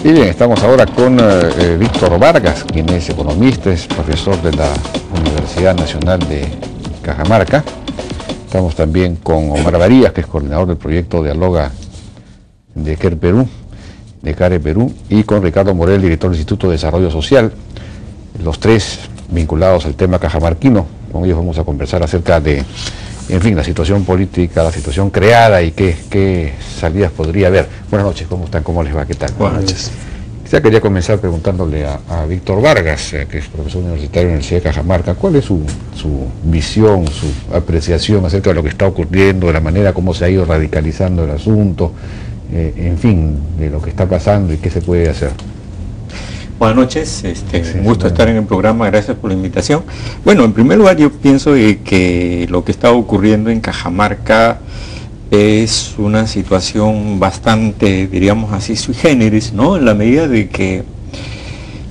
Y bien, estamos ahora con Víctor Vargas, quien es economista, es profesor de la Universidad Nacional de Cajamarca. Estamos también con Omar Varías, que es coordinador del proyecto Dialoga de CARE Perú, y con Ricardo Morel, director del Instituto de Desarrollo Social, los tres vinculados al tema cajamarquino. Con ellos vamos a conversar acerca de, en fin, la situación política, la situación creada y qué salidas podría haber. Buenas noches, ¿cómo están? ¿Cómo les va? ¿Qué tal? Buenas noches. Ya quería comenzar preguntándole a Víctor Vargas, que es profesor universitario de la Universidad de Cajamarca, ¿cuál es su visión, su apreciación acerca de lo que está ocurriendo, de la manera como se ha ido radicalizando el asunto, en fin, de lo que está pasando y qué se puede hacer? Buenas noches, un gusto estar en el programa, gracias por la invitación. Bueno, en primer lugar yo pienso que lo que está ocurriendo en Cajamarca es una situación bastante, diríamos así, sui generis, ¿no? En la medida de que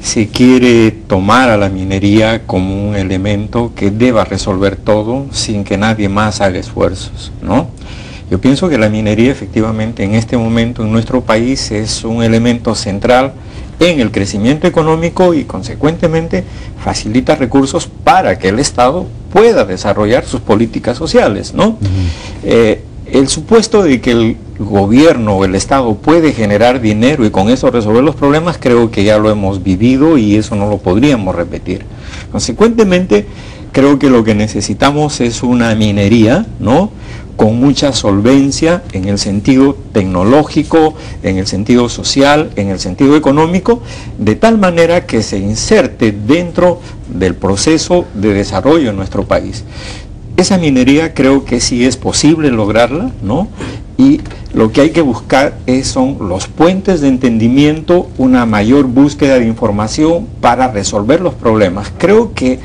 se quiere tomar a la minería como un elemento que deba resolver todo sin que nadie más haga esfuerzos, ¿no? Yo pienso que la minería efectivamente en este momento en nuestro país es un elemento central en el crecimiento económico y consecuentemente facilita recursos para que el Estado pueda desarrollar sus políticas sociales, ¿no? El supuesto de que el gobierno o el Estado puede generar dinero y con eso resolver los problemas, creo que ya lo hemos vivido y eso no lo podríamos repetir. Consecuentemente, creo que lo que necesitamos es una minería, ¿no?, con mucha solvencia en el sentido tecnológico, en el sentido social, en el sentido económico, de tal manera que se inserte dentro del proceso de desarrollo en nuestro país. Esa minería creo que sí es posible lograrla, ¿no? Y lo que hay que buscar son los puentes de entendimiento, una mayor búsqueda de información para resolver los problemas. Creo que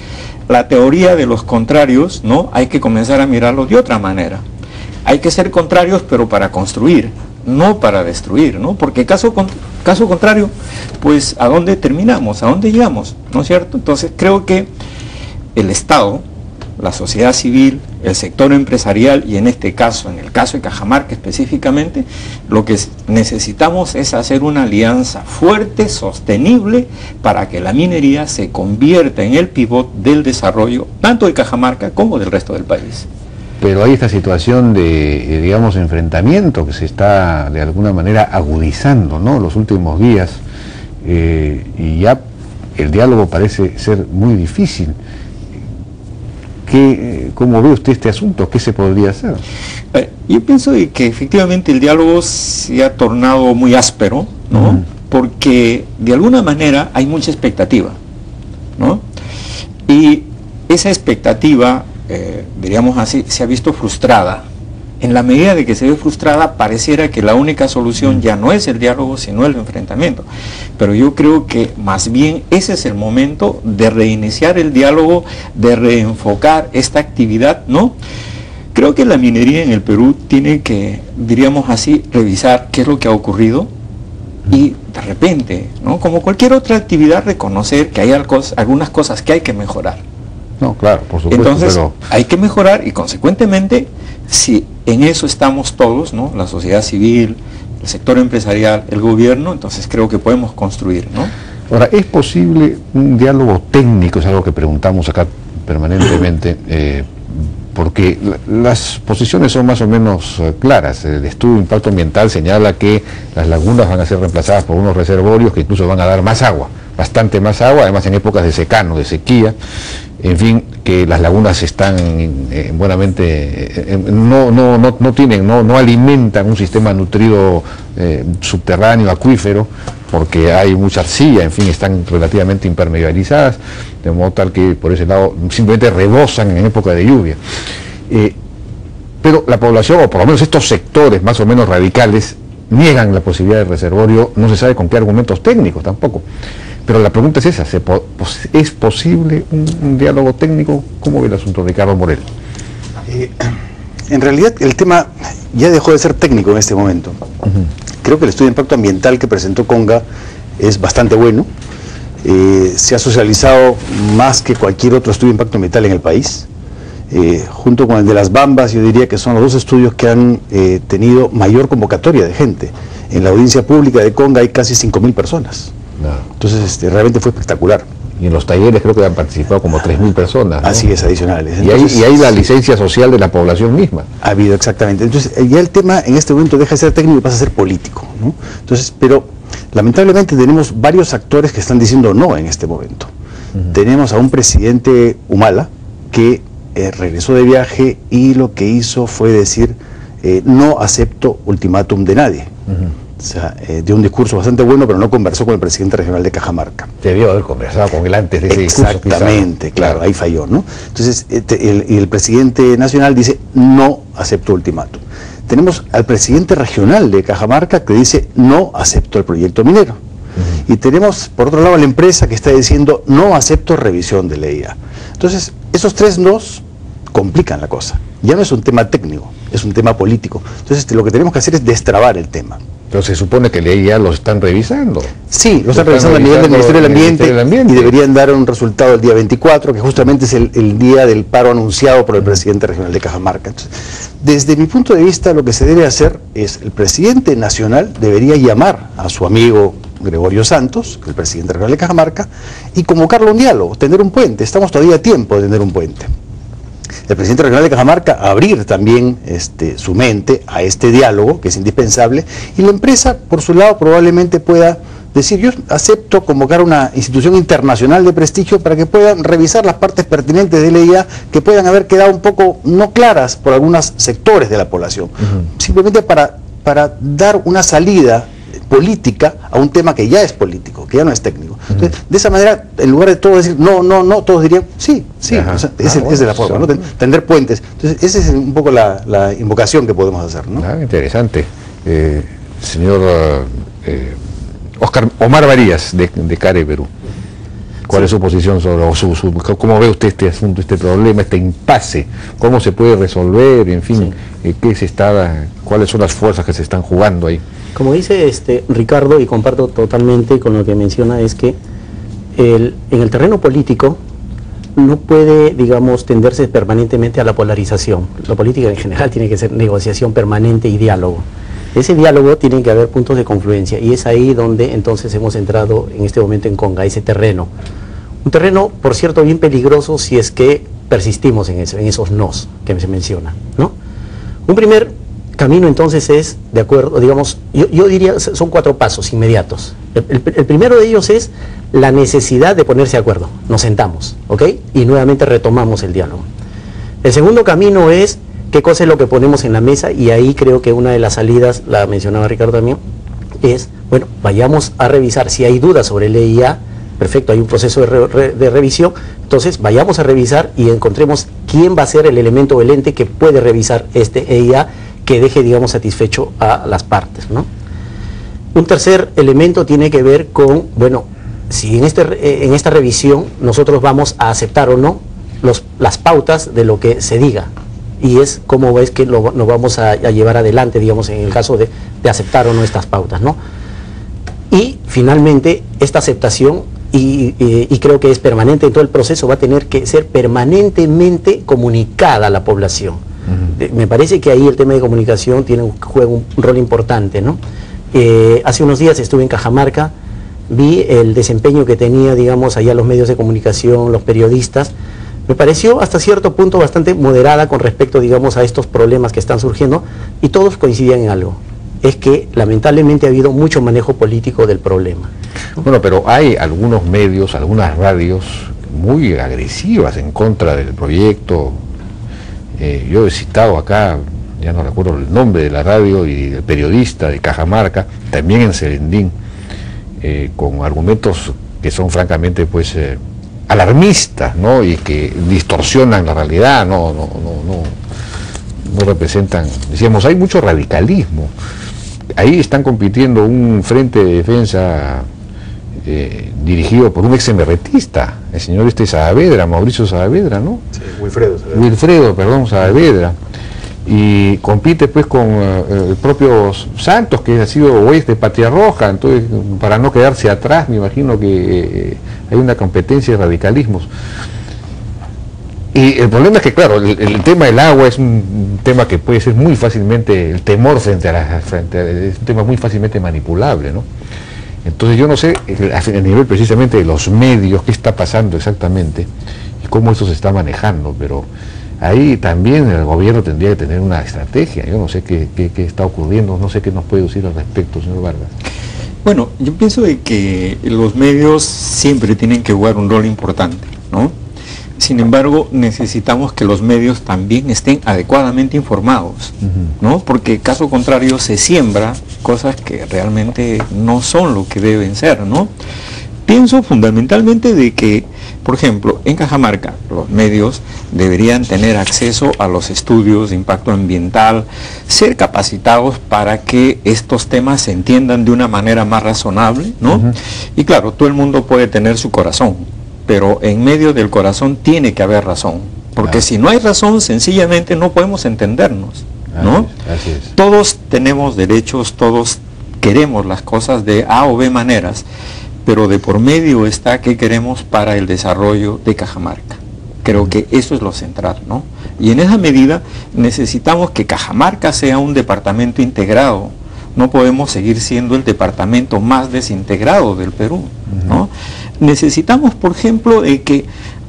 la teoría de los contrarios, ¿no?, hay que comenzar a mirarlo de otra manera. Hay que ser contrarios, pero para construir, no para destruir, ¿no? Porque caso contrario, pues ¿a dónde terminamos? ¿A dónde llegamos? ¿No es cierto? Entonces creo que el Estado, la sociedad civil, el sector empresarial y en este caso, en el caso de Cajamarca específicamente, lo que necesitamos es hacer una alianza fuerte, sostenible, para que la minería se convierta en el pivot del desarrollo tanto de Cajamarca como del resto del país. Pero hay esta situación de, digamos, enfrentamiento que se está de alguna manera agudizando, ¿no?, los últimos días, y ya el diálogo parece ser muy difícil. ¿Cómo ve usted este asunto? ¿Qué se podría hacer? Yo pienso que efectivamente el diálogo se ha tornado muy áspero, ¿no? Porque de alguna manera hay mucha expectativa, ¿no? Y esa expectativa, diríamos así, se ha visto frustrada. En la medida de que se ve frustrada, pareciera que la única solución ya no es el diálogo, sino el enfrentamiento. Pero yo creo que más bien ese es el momento de reiniciar el diálogo, de reenfocar esta actividad, ¿no? Creo que la minería en el Perú tiene que, diríamos así, revisar qué es lo que ha ocurrido y de repente, ¿no?, como cualquier otra actividad, reconocer que hay algunas cosas que hay que mejorar. No, claro, por supuesto. Entonces, pero hay que mejorar y consecuentemente, si en eso estamos todos, ¿no?, la sociedad civil, el sector empresarial, el gobierno, entonces creo que podemos construir, ¿no? Ahora, ¿es posible un diálogo técnico? Es algo que preguntamos acá permanentemente, porque las posiciones son más o menos claras. El estudio de impacto ambiental señala que las lagunas van a ser reemplazadas por unos reservorios que incluso van a dar más agua, bastante más agua, además en épocas de secano, de sequía. En fin, que las lagunas están buenamente, no alimentan un sistema nutrido subterráneo, acuífero, porque hay mucha arcilla, en fin, están relativamente impermeabilizadas, de modo tal que por ese lado simplemente rebosan en época de lluvia. Pero la población, o por lo menos estos sectores más o menos radicales, niegan la posibilidad de reservorio, no se sabe con qué argumentos técnicos tampoco. Pero la pregunta es esa, ¿es posible un diálogo técnico? ¿Cómo ve el asunto, Ricardo Morel? En realidad el tema ya dejó de ser técnico en este momento. Creo que el estudio de impacto ambiental que presentó Conga es bastante bueno. Se ha socializado más que cualquier otro estudio de impacto ambiental en el país. junto con el de Las Bambas, yo diría que son los dos estudios que han tenido mayor convocatoria de gente. En la audiencia pública de Conga hay casi 5.000 personas. No. Entonces realmente fue espectacular. Y en los talleres creo que han participado como 3.000 personas, ¿no? Así es, adicionales. Entonces, y hay la licencia social de la población misma. Ha habido, exactamente. Entonces ya el tema en este momento deja de ser técnico y pasa a ser político, ¿no? Entonces, pero lamentablemente tenemos varios actores que están diciendo no en este momento. Tenemos a un presidente Humala que regresó de viaje y lo que hizo fue decir no acepto ultimátum de nadie. O sea, dio un discurso bastante bueno, pero no conversó con el presidente regional de Cajamarca. Debió haber conversado con él antes de ese discurso. Exactamente, claro, ahí falló, ¿no? Entonces, el presidente nacional dice, no acepto ultimátum. Tenemos al presidente regional de Cajamarca que dice, no acepto el proyecto minero. Y tenemos, por otro lado, a la empresa que está diciendo, no acepto revisión de la EIA. Entonces, esos tres nos complican la cosa. Ya no es un tema técnico, es un tema político. Entonces, lo que tenemos que hacer es destrabar el tema. Pero se supone que la EIA los están revisando. Sí, lo están revisando a nivel del Ministerio del Ambiente y deberían dar un resultado el día 24, que justamente es el día del paro anunciado por el presidente regional de Cajamarca. Entonces, desde mi punto de vista, lo que se debe hacer es, el presidente nacional debería llamar a su amigo Gregorio Santos, el presidente regional de Cajamarca, y convocarlo a un diálogo, tener un puente. Estamos todavía a tiempo de tener un puente. El presidente regional de Cajamarca abrir también su mente a este diálogo, que es indispensable, y la empresa, por su lado, probablemente pueda decir, yo acepto convocar una institución internacional de prestigio para que puedan revisar las partes pertinentes de la EIA que puedan haber quedado un poco no claras por algunos sectores de la población, simplemente para dar una salida política a un tema que ya es político, que ya no es técnico. Entonces, de esa manera, en lugar de todos decir no, todos dirían sí, o sea, esa es la forma, ¿no? Tender puentes. Entonces, esa es un poco la invocación que podemos hacer, ¿no? Interesante. Señor Omar Varías, de CARE Perú. ¿Cuál es su posición sobre, cómo ve usted este asunto, este problema, este impasse? ¿Cómo se puede resolver? En fin, ¿cuáles son las fuerzas que se están jugando ahí? Como dice Ricardo, y comparto totalmente con lo que menciona, es que en el terreno político no puede, digamos, tenderse permanentemente a la polarización. La política en general tiene que ser negociación permanente y diálogo. Ese diálogo tiene que haber puntos de confluencia, y es ahí donde entonces hemos entrado en este momento en Conga, ese terreno. Un terreno, por cierto, bien peligroso si es que persistimos en esos nos que se menciona, ¿no? Un primer camino entonces es, de acuerdo, digamos, yo diría, son 4 pasos inmediatos. El primero de ellos es la necesidad de ponerse de acuerdo. Nos sentamos, ¿ok? Y nuevamente retomamos el diálogo. El segundo camino es qué cosa es lo que ponemos en la mesa, y ahí creo que una de las salidas, la mencionaba Ricardo también, es, bueno, vayamos a revisar si hay dudas sobre el EIA. Perfecto, hay un proceso de revisión, entonces vayamos a revisar y encontremos quién va a ser el elemento o el ente que puede revisar este EIA, que deje, digamos, satisfecho a las partes, ¿no? Un tercer elemento tiene que ver con, bueno, si en esta revisión nosotros vamos a aceptar o no las pautas de lo que se diga, y es cómo es que nos vamos a llevar adelante, digamos, en el caso de aceptar o no estas pautas, ¿no? Y finalmente, esta aceptación, y creo que es permanente en todo el proceso, va a tener que ser permanentemente comunicada a la población. Me parece que ahí el tema de comunicación juega un rol importante, ¿no? Hace unos días estuve en Cajamarca, vi el desempeño que tenía, digamos, allá los medios de comunicación, los periodistas. Me pareció hasta cierto punto bastante moderada con respecto, digamos, a estos problemas que están surgiendo, y todos coincidían en algo: es que lamentablemente ha habido mucho manejo político del problema. Bueno, pero hay algunos medios, algunas radios muy agresivas en contra del proyecto. Yo he citado acá, ya no recuerdo el nombre de la radio y del periodista de Cajamarca, también en Serendín, con argumentos que son francamente pues alarmistas, ¿no? Y que distorsionan la realidad, no representan, decíamos, hay mucho radicalismo. Ahí están compitiendo un frente de defensa dirigido por un ex MRTista, el señor Saavedra, Mauricio Saavedra, ¿no? Sí, Wilfredo Saavedra, y compite pues con el propio Santos, que ha sido o es de Patria Roja. Entonces, para no quedarse atrás, me imagino que hay una competencia de radicalismos. Y el problema es que, claro, el tema del agua es un tema que puede ser muy fácilmente, el temor frente a es un tema muy fácilmente manipulable, ¿no? Entonces yo no sé, a nivel precisamente de los medios, qué está pasando exactamente y cómo eso se está manejando, pero ahí también el gobierno tendría que tener una estrategia. Yo no sé qué está ocurriendo, no sé qué nos puede decir al respecto, señor Vargas. Bueno, yo pienso de que los medios siempre tienen que jugar un rol importante, ¿no? Sin embargo, necesitamos que los medios también estén adecuadamente informados, ¿no? Porque caso contrario se siembra cosas que realmente no son lo que deben ser, ¿no? Pienso fundamentalmente de que, por ejemplo, en Cajamarca los medios deberían tener acceso a los estudios de impacto ambiental, ser capacitados para que estos temas se entiendan de una manera más razonable, ¿no? Y claro, todo el mundo puede tener su corazón, pero en medio del corazón tiene que haber razón, porque si no hay razón, sencillamente no podemos entendernos, ¿no? Así es. Todos tenemos derechos, todos queremos las cosas de A o B maneras, pero de por medio está qué queremos para el desarrollo de Cajamarca. Creo que eso es lo central, ¿no? Y en esa medida necesitamos que Cajamarca sea un departamento integrado. No podemos seguir siendo el departamento más desintegrado del Perú, ¿no? Necesitamos, por ejemplo, que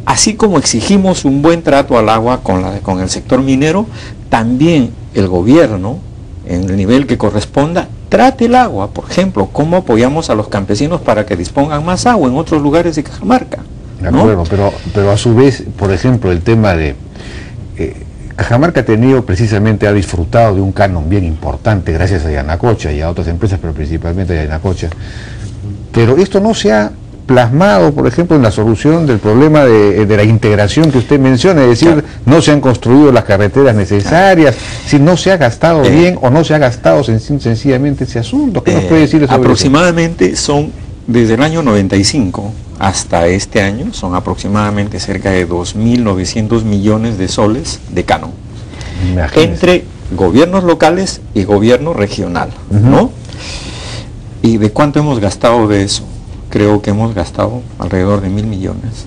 así como exigimos un buen trato al agua con el sector minero, también el gobierno, en el nivel que corresponda, trate el agua. Por ejemplo, cómo apoyamos a los campesinos para que dispongan más agua en otros lugares de Cajamarca, De ¿no? acuerdo, pero a su vez, por ejemplo, el tema de... Cajamarca ha disfrutado de un canon bien importante gracias a Yanacocha y a otras empresas, pero principalmente a Yanacocha. Pero esto no se ha plasmado, por ejemplo, en la solución del problema de la integración que usted menciona, es decir, no se han construido las carreteras necesarias, si no se ha gastado bien o no se ha gastado sencillamente ese asunto. ¿Qué nos puede decir sobre aproximadamente eso? Son, desde el año 95 hasta este año, son aproximadamente cerca de 2.900 millones de soles de canon. Imagínese. Entre gobiernos locales y gobierno regional, ¿no? ¿Y de cuánto hemos gastado de eso? Creo que hemos gastado alrededor de 1.000 millones,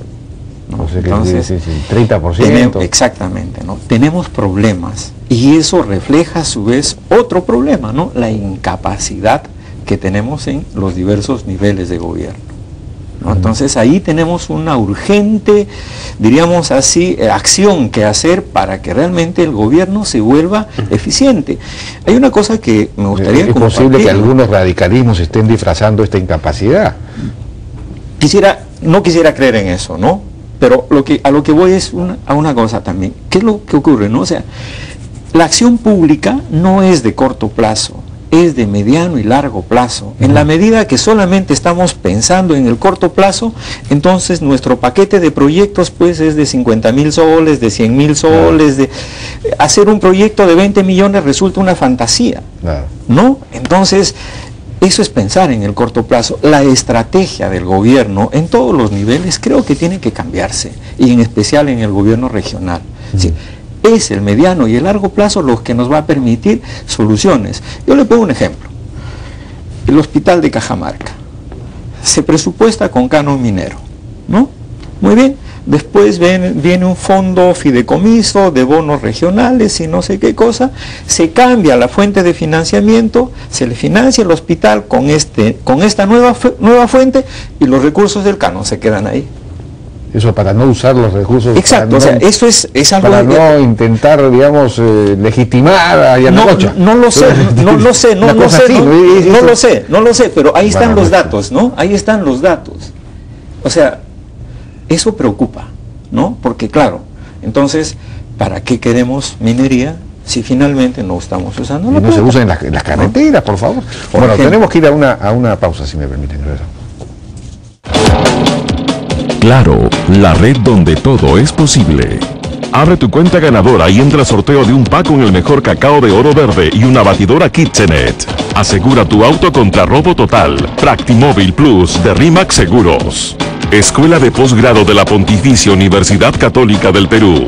¿no? O sea que entonces, el 30%. Exactamente, ¿no? Tenemos problemas y eso refleja a su vez otro problema, ¿no? La incapacidad que tenemos en los diversos niveles de gobierno, ¿no? Entonces ahí tenemos una urgente, diríamos así, acción que hacer para que realmente el gobierno se vuelva eficiente. Hay una cosa que me gustaría compartir. Es posible que algunos radicalismos estén disfrazando esta incapacidad. No quisiera creer en eso, ¿no? Pero a lo que voy es a una cosa también. ¿Qué es lo que ocurre, no? O sea, la acción pública no es de corto plazo, es de mediano y largo plazo. En la medida que solamente estamos pensando en el corto plazo, entonces nuestro paquete de proyectos pues es de 50.000 soles, de 100.000 soles, de hacer un proyecto de 20 millones resulta una fantasía, ¿no? Entonces, eso es pensar en el corto plazo. La estrategia del gobierno en todos los niveles creo que tiene que cambiarse, y en especial en el gobierno regional. ¿Sí? Es el mediano y el largo plazo lo que nos va a permitir soluciones. Yo le pongo un ejemplo. El hospital de Cajamarca se presupuesta con canon minero, ¿no? Muy bien. Después viene un fondo fideicomiso de bonos regionales y no sé qué cosa, se cambia la fuente de financiamiento, se le financia el hospital con esta nueva fuente y los recursos del canon se quedan ahí. Eso para no usar los recursos. Exacto, o sea, eso es algo... Para no intentar, digamos, legitimar a Yanacocha. No lo sé, pero ahí están los datos, ¿no? Ahí están los datos. O sea, eso preocupa, ¿no? Porque claro, entonces, ¿para qué queremos minería si finalmente no estamos usando la plata? No se usa en las carreteras, por favor. Bueno, tenemos que ir a una pausa, si me permiten. Claro, la red donde todo es posible. Abre tu cuenta ganadora y entra al sorteo de un pack con el mejor cacao de oro verde y una batidora KitchenAid. Asegura tu auto contra robo total. Practimóvil Plus de RIMAX Seguros. Escuela de Posgrado de la Pontificia Universidad Católica del Perú.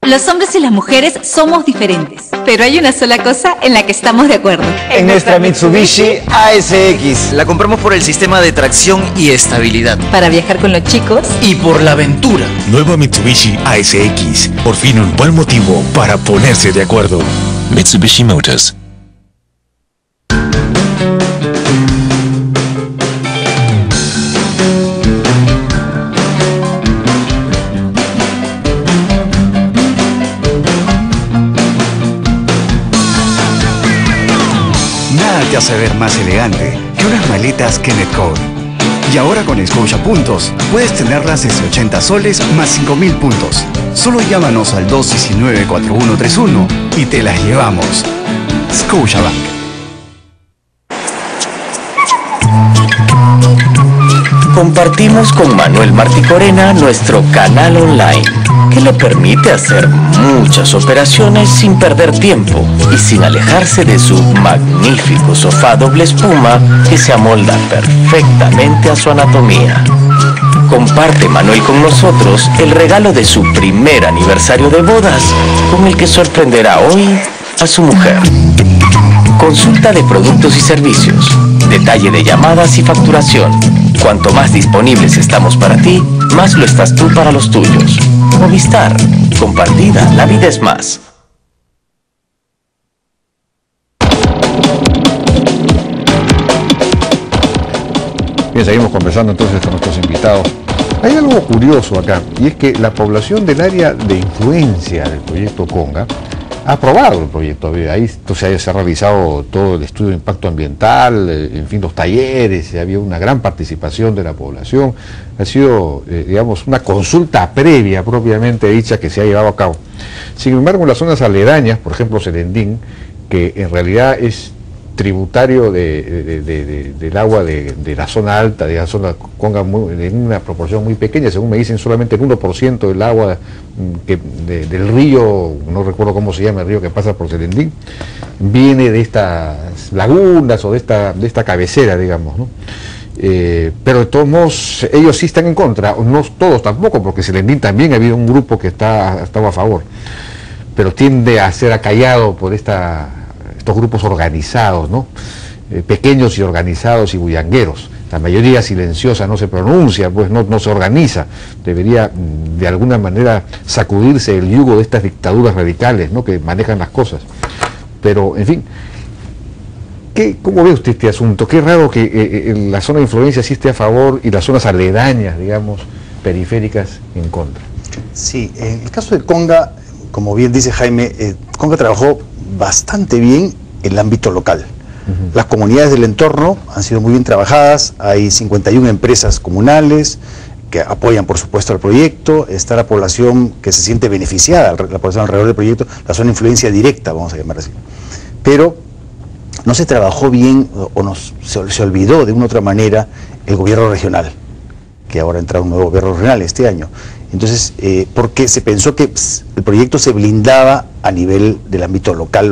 Los hombres y las mujeres somos diferentes, pero hay una sola cosa en la que estamos de acuerdo. En nuestra Mitsubishi ASX. La compramos por el sistema de tracción y estabilidad. Para viajar con los chicos. Y por la aventura. Nueva Mitsubishi ASX. Por fin un buen motivo para ponerse de acuerdo. Mitsubishi Motors. Te hace ver más elegante que unas maletas Kenneth Cole. Y ahora con Scotia Puntos, puedes tenerlas desde 80 soles más 5.000 puntos. Solo llámanos al 219-4131 y te las llevamos. Scotiabank. Compartimos con Manuel Martí Corena nuestro canal online, que le permite hacer muchas operaciones sin perder tiempo y sin alejarse de su magnífico sofá doble espuma que se amolda perfectamente a su anatomía. Comparte Manuel con nosotros el regalo de su primer aniversario de bodas, con el que sorprenderá hoy a su mujer. Consulta de productos y servicios, detalle de llamadas y facturación. Cuanto más disponibles estamos para ti, más lo estás tú para los tuyos. Movistar, compartida, la vida es más. Bien, seguimos conversando entonces con nuestros invitados. Hay algo curioso acá, y es que la población del área de influencia del proyecto Conga ha aprobado el proyecto. Ahí entonces se ha realizado todo el estudio de impacto ambiental, en fin, los talleres, había una gran participación de la población. Ha sido, digamos, una consulta previa propiamente dicha que se ha llevado a cabo. Sin embargo, en las zonas aledañas, por ejemplo, Serendín, que en realidad es tributario del agua de la zona alta, de la zona Conga, en una proporción muy pequeña, según me dicen, solamente el 1% del agua del río, no recuerdo cómo se llama el río que pasa por Serendín, viene de estas lagunas o de esta cabecera, digamos, ¿no? Pero de todos modos, ellos sí están en contra, no todos tampoco, porque Serendín también ha habido un grupo que ha estado a favor, pero tiende a ser acallado por estos grupos organizados, ¿no? Pequeños y organizados y bullangueros. La mayoría silenciosa no se pronuncia, pues no se organiza. Debería de alguna manera sacudirse el yugo de estas dictaduras radicales, ¿no?, que manejan las cosas. Pero, en fin, ¿cómo ve usted este asunto? Qué raro que la zona de influencia sí esté a favor y las zonas aledañas, digamos, periféricas, en contra. Sí, en el caso de Conga, como bien dice Jaime, Conga trabajó bastante bien en el ámbito local. Las comunidades del entorno han sido muy bien trabajadas, hay 51 empresas comunales que apoyan por supuesto al proyecto, está la población que se siente beneficiada, la población alrededor del proyecto, la zona de influencia directa, vamos a llamar así. Pero no se trabajó bien se olvidó de una u otra manera el gobierno regional, que ahora entra un nuevo gobierno regional este año. Entonces, porque se pensó que el proyecto se blindaba a nivel del ámbito local.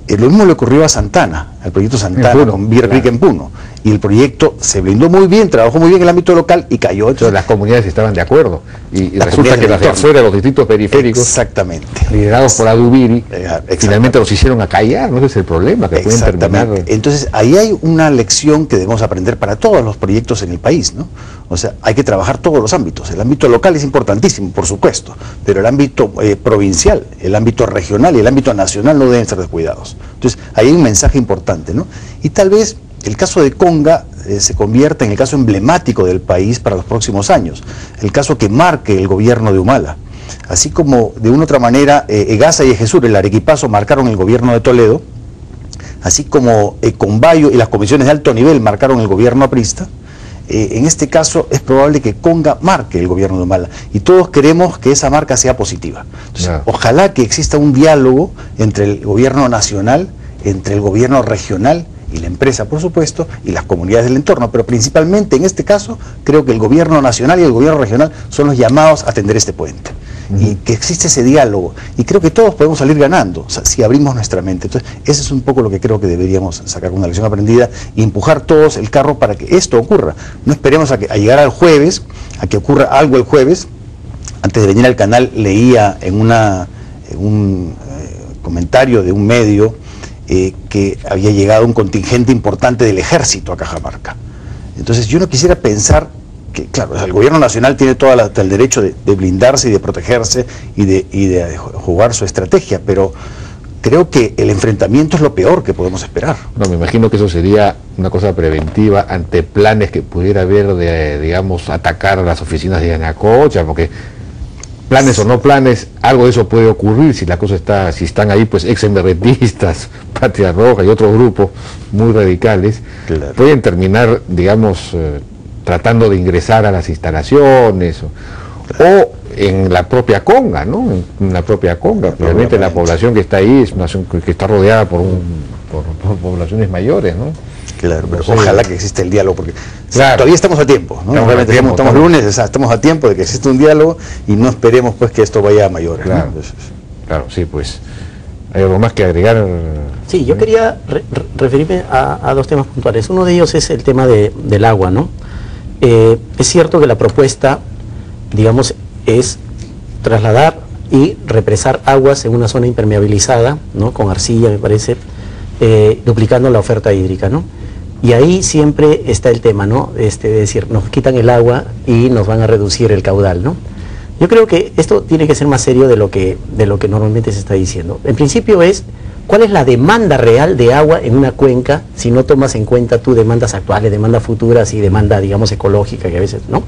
Lo mismo le ocurrió a Santana, al proyecto Santana con Bear Creek en Puno. Y el proyecto se blindó muy bien, trabajó muy bien en el ámbito local y cayó. Entonces las comunidades estaban de acuerdo. Y resulta que la tercera de los distritos periféricos, exactamente, liderados por Adubiri, finalmente los hicieron acallar, ¿no? Ese es el problema, que pueden terminar. Entonces ahí hay una lección que debemos aprender para todos los proyectos en el país, ¿no? O sea, hay que trabajar todos los ámbitos. El ámbito local es importantísimo, por supuesto, pero el ámbito provincial, el ámbito regional y el ámbito nacional no deben ser descuidados. Entonces ahí hay un mensaje importante, ¿no? Y tal vez el caso de Conga se convierta en el caso emblemático del país para los próximos años, el caso que marque el gobierno de Humala. Así como de una u otra manera Egasa y Ejesur, el Arequipazo, marcaron el gobierno de Toledo, así como Combayo y las comisiones de alto nivel marcaron el gobierno aprista, en este caso es probable que Conga marque el gobierno de Humala, y todos queremos que esa marca sea positiva. Entonces, ojalá que exista un diálogo entre el gobierno nacional, entre el gobierno regional y la empresa, por supuesto, y las comunidades del entorno, pero principalmente en este caso creo que el gobierno nacional y el gobierno regional son los llamados a tender este puente. Y que existe ese diálogo, y creo que todos podemos salir ganando, o sea, si abrimos nuestra mente. Entonces, ese es un poco lo que creo que deberíamos sacar como una lección aprendida y empujar todos el carro para que esto ocurra. No esperemos a llegar al jueves, a que ocurra algo el jueves, antes de venir al canal leía en un comentario de un medio que había llegado un contingente importante del ejército a Cajamarca. Entonces yo no quisiera pensar que, claro, el gobierno nacional tiene todo el derecho de blindarse y de protegerse y de jugar su estrategia, pero creo que el enfrentamiento es lo peor que podemos esperar. No, me imagino que eso sería una cosa preventiva ante planes que pudiera haber de, digamos, atacar a las oficinas de Yanacocha, porque planes o no planes, algo de eso puede ocurrir si la cosa está, si están ahí pues ex-emberretistas, Patria Roja y otros grupos muy radicales, claro, pueden terminar, digamos, tratando de ingresar a las instalaciones o en la propia Conga, ¿no? En la propia Conga. Realmente la población que está ahí es una que está rodeada por poblaciones mayores, ¿no? Claro, pero ojalá que exista el diálogo, porque claro, todavía estamos a tiempo, ¿no? Realmente estamos lunes, estamos a tiempo de que exista un diálogo y no esperemos pues que esto vaya a mayores. Claro, ¿no? Claro, sí, pues. ¿Hay algo más que agregar? Sí, yo quería referirme a dos temas puntuales. Uno de ellos es el tema del agua, ¿no? Es cierto que la propuesta, digamos, es trasladar y represar aguas en una zona impermeabilizada, ¿no? Con arcilla, me parece, duplicando la oferta hídrica, ¿no? Y ahí siempre está el tema, ¿no? Es decir, nos quitan el agua y nos van a reducir el caudal, ¿no? Yo creo que esto tiene que ser más serio de lo que normalmente se está diciendo. En principio es, ¿cuál es la demanda real de agua en una cuenca si no tomas en cuenta tus demandas actuales, demandas futuras y demanda, digamos, ecológica, que a veces, ¿no?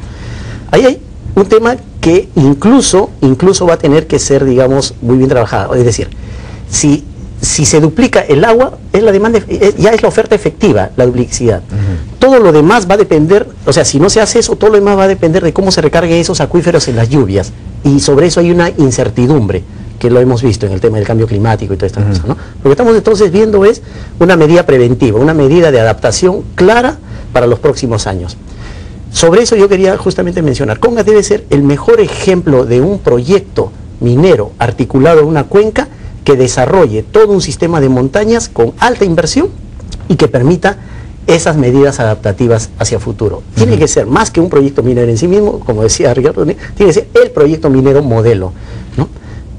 Ahí hay un tema que incluso va a tener que ser, digamos, muy bien trabajado. Es decir, si se duplica el agua, es la demanda, ya es la oferta efectiva, la duplicidad. Todo lo demás va a depender, o sea, si no se hace eso, todo lo demás va a depender de cómo se recarguen esos acuíferos en las lluvias. Y sobre eso hay una incertidumbre, que lo hemos visto en el tema del cambio climático y toda esta cosa, ¿no? Lo que estamos entonces viendo es una medida preventiva, una medida de adaptación clara para los próximos años. Sobre eso yo quería justamente mencionar, Conga debe ser el mejor ejemplo de un proyecto minero articulado en una cuenca que desarrolle todo un sistema de montañas con alta inversión y que permita esas medidas adaptativas hacia futuro. Tiene que ser más que un proyecto minero en sí mismo, como decía Ricardo, tiene que ser el proyecto minero modelo, ¿no?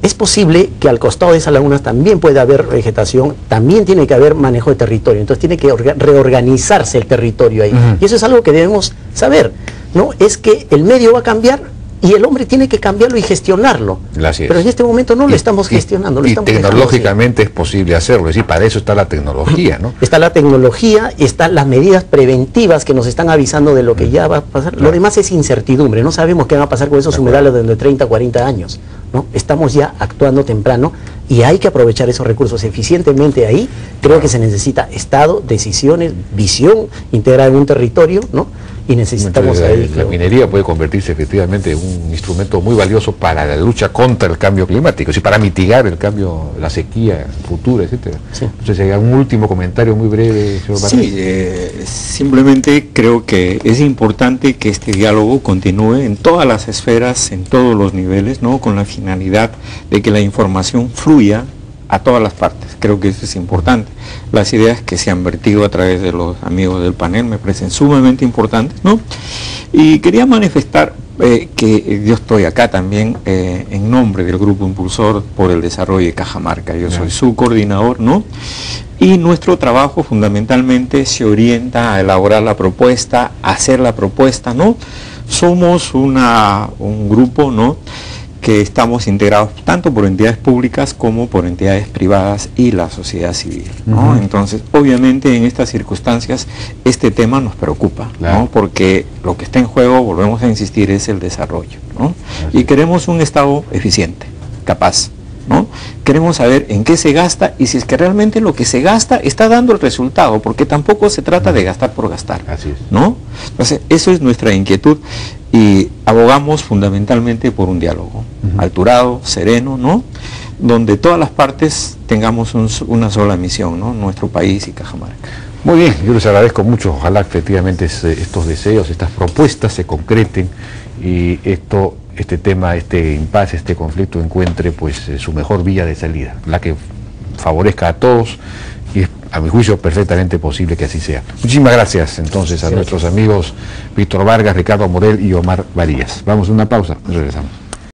Es posible que al costado de esas lagunas también pueda haber vegetación, también tiene que haber manejo de territorio, entonces tiene que reorganizarse el territorio ahí. Y eso es algo que debemos saber, ¿no? Es que el medio va a cambiar y el hombre tiene que cambiarlo y gestionarlo. Pero en este momento no lo estamos gestionando. Y tecnológicamente es posible hacerlo, es decir, para eso está la tecnología, ¿no? Está la tecnología, están las medidas preventivas que nos están avisando de lo que ya va a pasar. Claro. Lo demás es incertidumbre, no sabemos qué va a pasar con esos humedales dentro de 30, 40 años, ¿no? Estamos ya actuando temprano y hay que aprovechar esos recursos eficientemente ahí. Creo que se necesita Estado, decisiones, visión integrada en un territorio, ¿no? Y necesitamos ahí... La minería puede convertirse efectivamente en un instrumento muy valioso para la lucha contra el cambio climático, y para mitigar el cambio, la sequía futura, etcétera. Sí. Entonces, hay un último comentario muy breve, señor Barrias. Sí, simplemente creo que es importante que este diálogo continúe en todas las esferas, en todos los niveles, ¿no? Con la finalidad de que la información fluya a todas las partes. Creo que eso es importante. Las ideas que se han vertido a través de los amigos del panel me parecen sumamente importantes, ¿no? Y quería manifestar que yo estoy acá también en nombre del Grupo Impulsor por el Desarrollo de Cajamarca. Yo soy su coordinador, ¿no? Y nuestro trabajo fundamentalmente se orienta a elaborar la propuesta, a hacer la propuesta, ¿no? Somos un grupo, ¿no?, que estamos integrados tanto por entidades públicas como por entidades privadas y la sociedad civil, ¿no? Entonces, obviamente en estas circunstancias este tema nos preocupa, ¿no? Porque lo que está en juego, volvemos a insistir, es el desarrollo, ¿no? Y queremos un Estado eficiente, capaz, ¿no? Queremos saber en qué se gasta y si es que realmente lo que se gasta está dando el resultado, porque tampoco se trata de gastar por gastar, ¿no? Entonces, eso es nuestra inquietud y abogamos fundamentalmente por un diálogo alturado, sereno, ¿no?, donde todas las partes tengamos una sola misión, ¿no?, nuestro país y Cajamarca. Muy bien, yo les agradezco mucho, ojalá efectivamente estos deseos, estas propuestas se concreten y este tema, este impasse, este conflicto encuentre pues su mejor vía de salida, la que favorezca a todos, y es, a mi juicio, perfectamente posible que así sea. Muchísimas gracias entonces a nuestros amigos Víctor Vargas, Ricardo Morel y Omar Varías. Vamos a una pausa, regresamos.